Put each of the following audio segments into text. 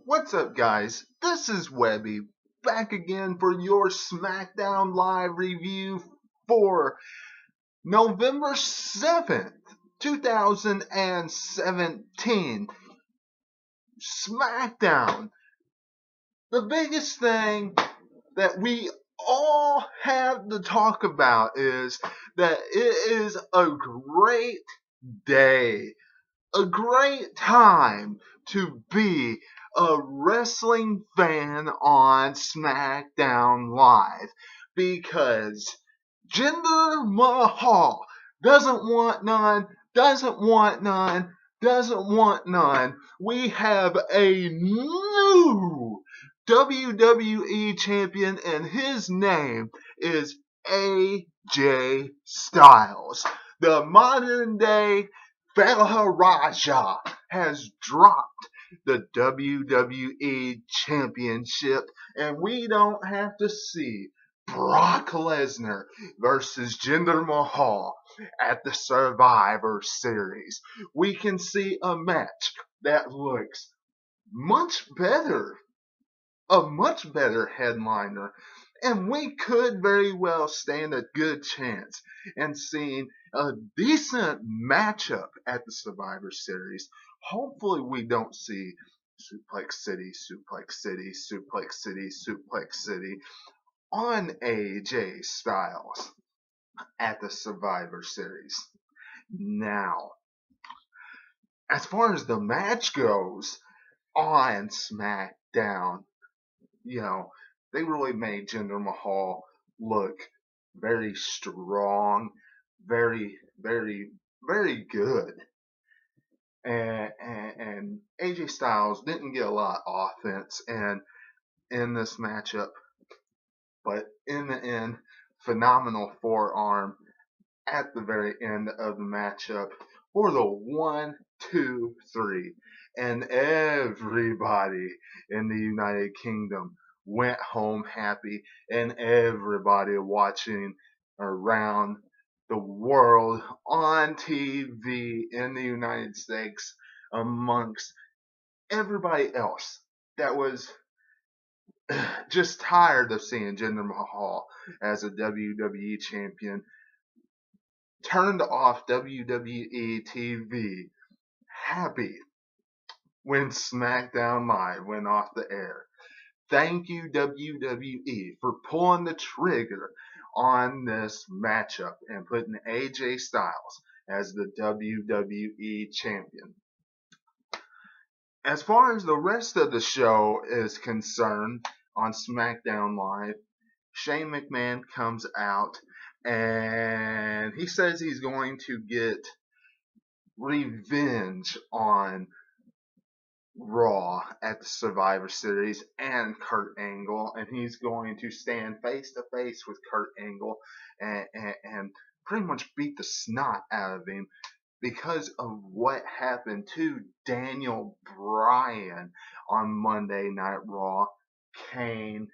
What's up, guys? This is Webby, back again for your SmackDown Live review for November 7th, 2017. SmackDown. The biggest thing that we all have to talk about is that it is a great day, a great time to be a wrestling fan on SmackDown Live because Jinder Mahal doesn't want none, doesn't want none, doesn't want none. We have a new WWE champion, and his name is AJ Styles. The modern day Raja has dropped the WWE Championship, and we don't have to see Brock Lesnar versus Jinder Mahal at the Survivor Series. We can see a match that looks much better, a much better headliner, and we could very well stand a good chance in seeing a decent matchup at the Survivor Series. Hopefully, we don't see Suplex City, Suplex City, Suplex City, Suplex City on AJ Styles at the Survivor Series. Now, as far as the match goes on SmackDown, you know, they really made Jinder Mahal look very strong, very good. And AJ Styles didn't get a lot of offense in this matchup, but in the end, phenomenal forearm at the very end of the matchup for the 1, 2, 3. And everybody in the United Kingdom went home happy, and everybody watching around the world on TV in the United States, amongst everybody else that was just tired of seeing Jinder Mahal as a WWE champion, turned off WWE TV happy when SmackDown Live went off the air. Thank you, WWE, for pulling the trigger on this matchup and putting AJ Styles as the WWE champion. As far as the rest of the show is concerned on SmackDown Live, Shane McMahon comes out and he says he's going to get revenge on Raw at the Survivor Series and Kurt Angle, and he's going to stand face to face with Kurt Angle and pretty much beat the snot out of him because of what happened to Daniel Bryan on Monday Night Raw. Kane,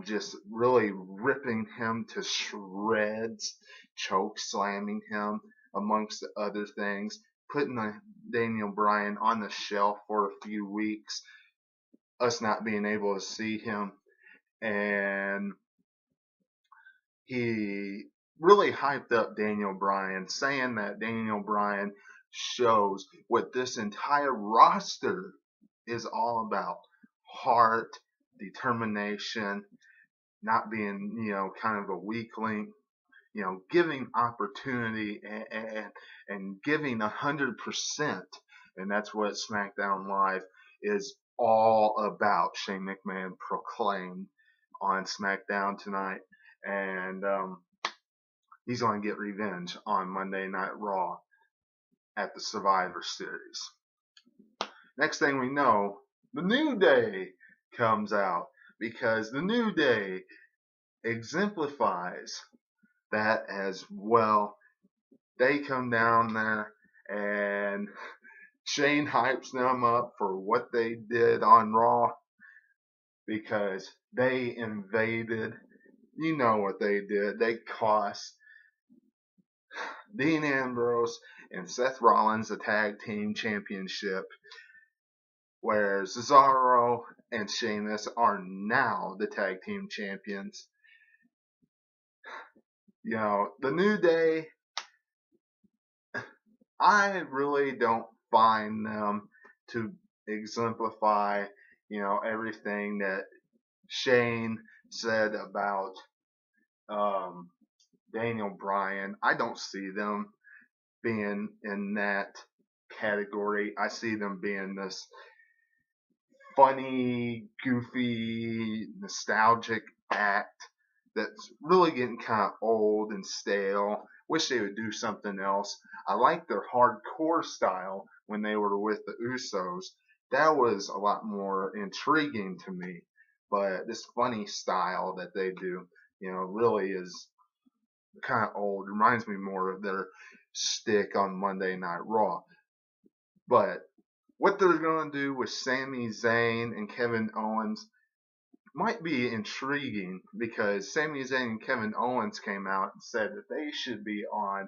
just really ripping him to shreds, choke slamming him, amongst other things, putting Daniel Bryan on the shelf for a few weeks, us not being able to see him, and he really hyped up Daniel Bryan, saying that Daniel Bryan shows what this entire roster is all about: heart, determination, not being, kind of a weakling, giving opportunity and giving 100%. And that's what SmackDown Live is all about. Shane McMahon proclaimed on SmackDown tonight. And he's going to get revenge on Monday Night Raw at the Survivor Series. Next thing we know, the New Day comes out, because the New Day exemplifies that as well. They come down there and Shane hypes them up for what they did on Raw, because they invaded. You know what they did. They cost Dean Ambrose and Seth Rollins the tag team championship. where Cesaro and Sheamus are now the tag team champions. The New Day, I really don't find them to exemplify, everything that Shane said about Daniel Bryan. I don't see them being in that category. I see them being this funny, goofy, nostalgic act that's really getting kind of old and stale. Wish they would do something else. I like their hardcore style when they were with the Usos. That was a lot more intriguing to me. But this funny style that they do, really is kind of old. Reminds me more of their stick on Monday Night Raw. But what they're going to do with Sami Zayn and Kevin Owens might be intriguing, because Sami Zayn and Kevin Owens came out and said that they should be on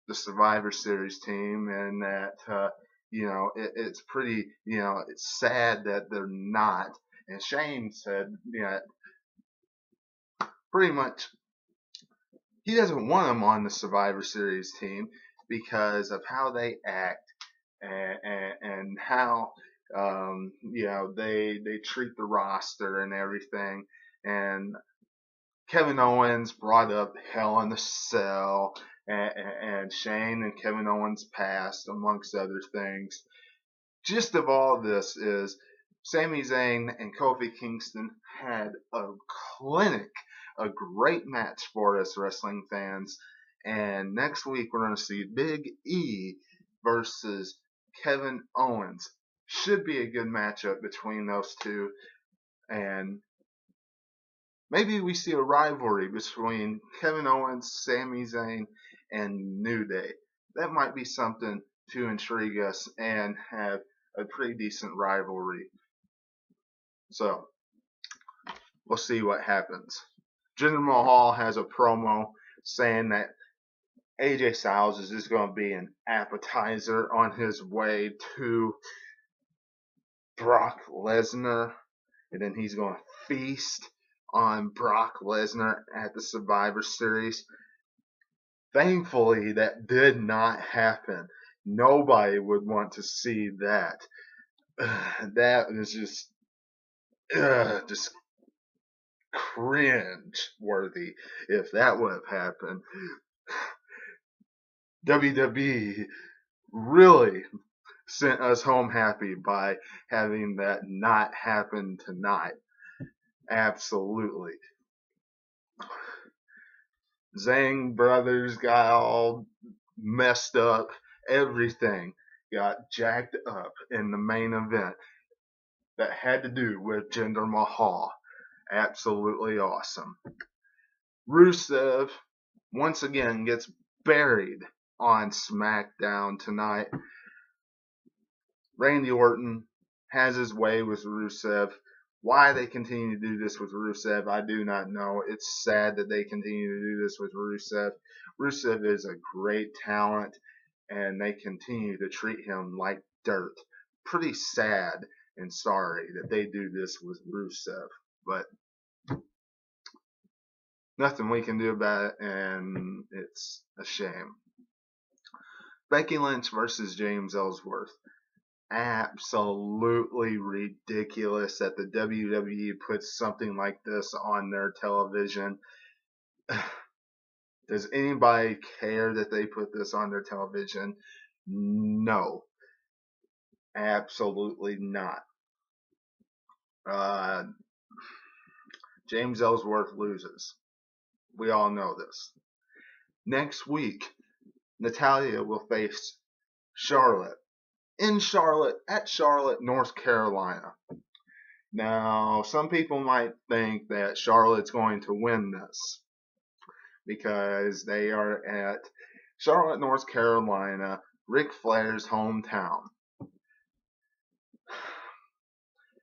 the Survivor Series team, and that it's pretty, it's sad that they're not. And Shane said pretty much he doesn't want them on the Survivor Series team because of how they act and how they treat the roster and everything. And Kevin Owens brought up Hell in a Cell and Shane and Kevin Owens' past, amongst other things. Gist of all this is Sami Zayn and Kofi Kingston had a clinic, a great match for us wrestling fans. And next week we're going to see Big E versus Kevin Owens. Should be a good matchup between those two. And maybe we see a rivalry between Kevin Owens, Sami Zayn, and New Day. That might be something to intrigue us and have a pretty decent rivalry. So, we'll see what happens. Jinder Mahal has a promo saying that AJ Styles is just going to be an appetizer on his way to Brock Lesnar, and then he's going to feast on Brock Lesnar at the Survivor Series. Thankfully, that did not happen. Nobody would want to see that. That is just cringe worthy if that would have happened. WWE really sent us home happy by having that not happen tonight. Absolutely. Zhang brothers got all messed up. Everything got jacked up in the main event that had to do with Jinder Mahal. Absolutely awesome. Rusev once again gets buried on SmackDown tonight. Randy Orton has his way with Rusev. Why they continue to do this with Rusev, I do not know. It's sad that they continue to do this with Rusev. Rusev is a great talent, and they continue to treat him like dirt. Pretty sad and sorry that they do this with Rusev, but nothing we can do about it, and it's a shame. Becky Lynch versus James Ellsworth. Absolutely ridiculous that the WWE puts something like this on their television. Does anybody care that they put this on their television? No. Absolutely not. James Ellsworth loses. We all know this. Next week, Natalya will face Charlotte. In Charlotte, at Charlotte, North Carolina. Now, some people might think that Charlotte's going to win this because they are at Charlotte, North Carolina, Ric Flair's hometown.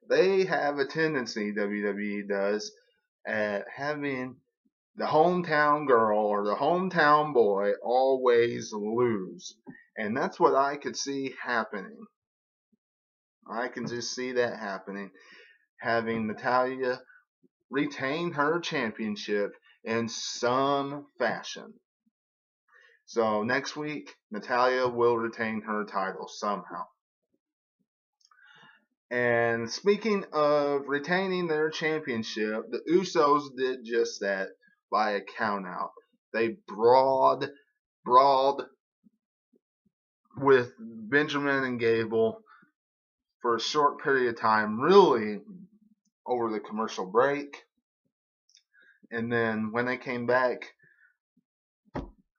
They have a tendency, WWE does, at having the hometown girl or the hometown boy always lose. And that's what I could see happening. I can just see that happening. Having Natalya retain her championship in some fashion. So next week, Natalya will retain her title somehow. And speaking of retaining their championship, the Usos did just that by a countout. They brawled with Benjamin and Gable for a short period of time, really over the commercial break. And then when they came back,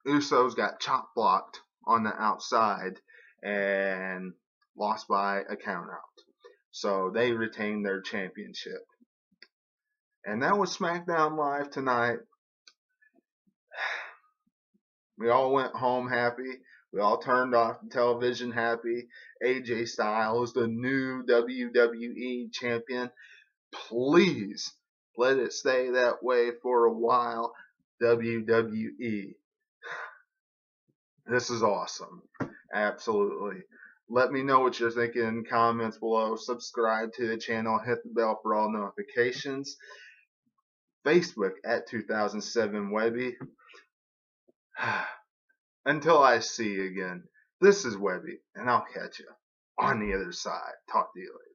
Usos got chop blocked on the outside and lost by a countout. So they retained their championship. And that was SmackDown Live tonight. We all went home happy. We all turned off the television happy. AJ Styles, the new WWE champion. Please let it stay that way for a while. WWE. This is awesome. Absolutely. Let me know what you're thinking in the comments below. Subscribe to the channel. Hit the bell for all notifications. Facebook at 2007 Webby. Until I see you again, this is Webby, and I'll catch you on the other side. Talk to you later.